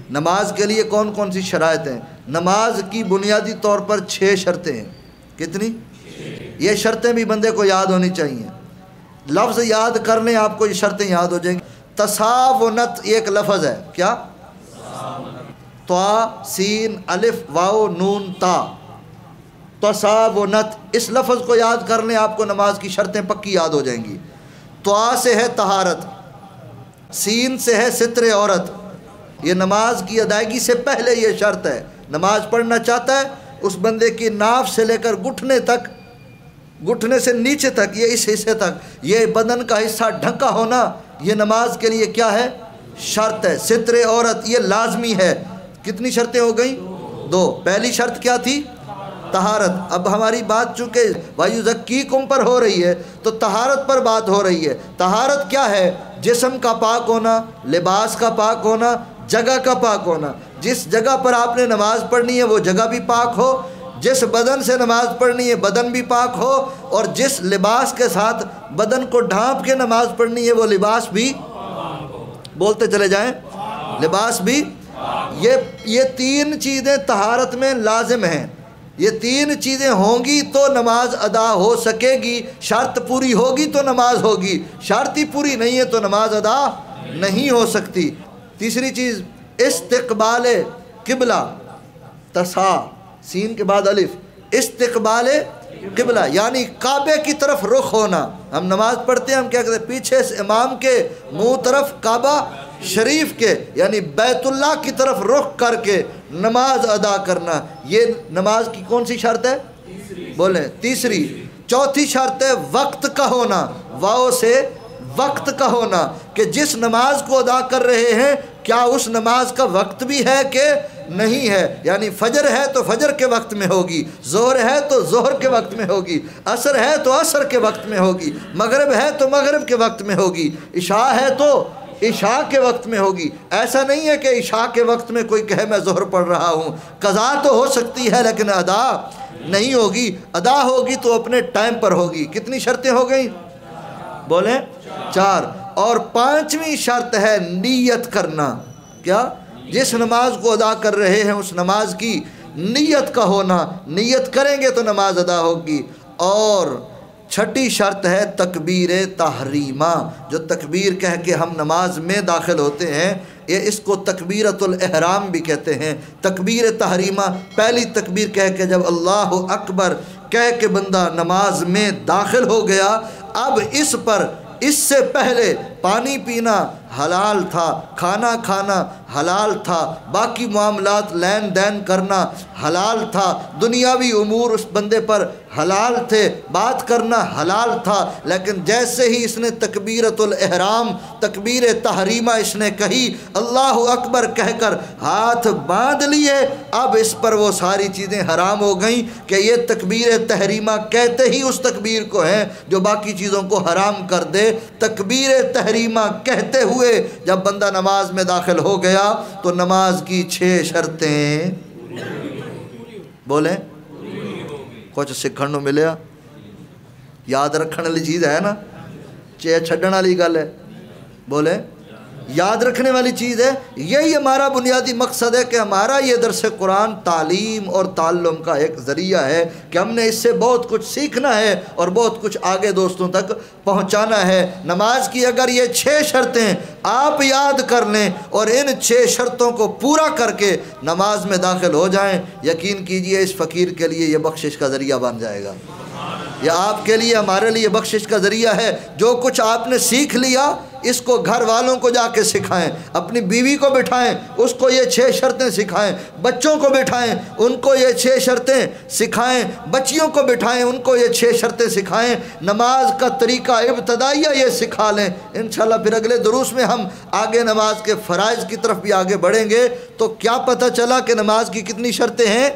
نماز کے لیے کون کون سی شرائط ہیں؟ نماز کی بنیادی طور پر 6 شرطیں ہیں۔ کتنی؟ یہ شرطیں بھی بندے کو یاد ہونی چاہیے۔ لفظ یاد کر لیں، آپ کو یہ شرطیں یاد ہو جائیں گی۔ تساونت ایک لفظ ہے، کیا؟ طا سین الف واو نون تا، تساونت، اس لفظ کو یاد کر لیں، آپ کو نماز کی شرطیں پکی یاد ہو جائیں گی۔ طا سے ہے طہارت، سین سے ہے ستر عورت، یہ نماز کی ادائیگی سے پہلے یہ شرط ہے۔ نماز پڑھنا چاہتا ہے، اس بندے کی ناف سے لے کر گھٹنے تک، گھٹنے سے نیچے تک، یہ اس حصے تک یہ بدن کا حصہ ڈھکا ہونا، یہ نماز کے لیے کیا ہے؟ شرط ہے۔ ستر عورت یہ لازمی ہے۔ کتنی شرطیں ہو گئیں؟ 2۔ پہلی شرط کیا تھی؟ طہارت۔ اب ہماری بات چونکہ وَيُزَكِّيكُمْ پر ہو رہی ہے تو طہارت پر بات ہو رہی ہے۔ طہارت کیا ہے؟ جسم کا پاک ہونا، لباس کا پاک ہونا، جگہ کا پاک ہونا۔ جس جگہ پر آپ نے نماز پڑھنی ہے وہ جگہ بھی پاک ہو، جس بدن سے نماز پڑھنی ہے بدن بھی پاک ہو، اور جس لباس کے ساتھ بدن کو ڈھانپ کے نماز پڑھنی ہے وہ لباس بھی، بولتے چلے جائیں، لباس بھی۔ یہ 3 چیزیں طہارت میں لازم ہیں۔ یہ 3 چیزیں ہوں گی تو نماز ادا ہو سکے گی۔ شرط پوری ہوگی تو نماز ہوگی، شرط ہی پوری نہیں ہے تو نماز ادا نہیں ہو سکتی۔ تیسری چیز استقبال قبلہ، تسا سین کے بعد الف، استقبال قبلہ یعنی کعبے کی طرف رخ ہونا۔ ہم نماز پڑھتے ہیں، ہم کیا کہتے ہیں؟ پیچھے سے امام کے منہ طرف کعبہ شریف کے یعنی بیت اللہ کی طرف رخ کر کے نماز ادا کرنا، یہ نماز کی کون سی شرط ہے؟ بولیں، تیسری۔ چوتھی شرط ہے وقت کا ہونا، واو سے وقت کا ہونا، کہ جس نماز کو ادا کر رہے ہیں کیا اس نماز کا وقت بھی ہے کہ نہیں ہے؟ یعنی فجر ہے تو فجر کے وقت میں ہوگی، ظہر ہے تو ظہر کے وقت میں ہوگی، عصر ہے تو عصر کے وقت میں ہوگی، مغرب ہے تو مغرب کے وقت میں ہوگی، عشاء ہے تو عشاء کے وقت میں ہوگی۔ ایسا نہیں ہے کہ عشاء کے وقت میں کوئی کہے میں ظہر پڑھ رہا ہوں، قضا تو ہو سکتی ہے لیکن ادا نہیں ہوگی۔ ادا ہوگی تو اپنے ٹائم پر ہوگی۔ کتنی شرطیں ہو گئیں؟ بولیں، 4۔ اور 5ویں شرط ہے نیت کرنا۔ کیا؟ جس نماز کو ادا کر رہے ہیں اس نماز کی نیت کا ہونا، نیت کریں گے تو نماز ادا ہوگی۔ اور 6ٹھی شرط ہے تکبیر تحریمہ، جو تکبیر کہہ کے ہم نماز میں داخل ہوتے ہیں، یہ اس کو تکبیرۃ الاحرام بھی کہتے ہیں۔ تکبیر تحریمہ، پہلی تکبیر کہہ کے جب اللہ اکبر کہہ کے بندہ نماز میں داخل ہو گیا، اب اس پر اس سے پہلے پانی پینا حلال تھا، کھانا کھانا حلال تھا، باقی معاملات لین دین کرنا حلال تھا، دنیاوی امور اس بندے پر حلال تھے، بات کرنا حلال تھا، لیکن جیسے ہی اس نے تکبیرۃ الاحرام تکبیر تحریمہ اس نے کہی، اللہ اکبر کہہ کر ہاتھ باندھ لیے، اب اس پر وہ ساری چیزیں حرام ہو گئیں کہ یہ تکبیر تحریمہ کہتے ہی اس تکبیر کو ہیں جو باقی چیزوں کو حرام کر دے۔ تکبیر تحریمہ کہتے ہوئے جب بندہ نماز میں داخل ہو گیا تو نماز کی 6 شرطیں بولیں کچھ سکھن نو ملیا، یاد رکھنے والی چیز ہے نا، چھڈن والی گل ہے، بولیں یاد رکھنے والی چیز ہے۔ یہی ہمارا بنیادی مقصد ہے کہ ہمارا یہ درس قرآن تعلیم اور تعلم کا ایک ذریعہ ہے کہ ہم نے اس سے بہت کچھ سیکھنا ہے اور بہت کچھ آگے دوستوں تک پہنچانا ہے۔ نماز کی اگر یہ 6 شرطیں آپ یاد کر لیں اور ان 6 شرطوں کو پورا کر کے نماز میں داخل ہو جائیں، یقین کیجئے اس فقیر کے لیے یہ بخشش کا ذریعہ بن جائے گا۔ یہ آپ کے لیے ہمارے لیے بخشش کا ذریعہ ہے۔ جو کچھ آپ نے سیکھ لیا اس کو گھر والوں کو جا کے سکھائیں، اپنی بیوی کو بٹھائیں اس کو یہ 6 شرطیں سکھائیں، بچوں کو بٹھائیں ان کو یہ 6 شرطیں سکھائیں، بچیوں کو بٹھائیں ان کو یہ 6 شرطیں سکھائیں، نماز کا طریقہ ابتدائیہ یہ سکھا لیں۔ انشاءاللہ پھر اگلے دروس میں ہم آگے نماز کے فرائض کی طرف بھی آگے بڑھیں گے۔ تو کیا پتہ چلا کہ نماز کی کتنی شرطیں ہیں؟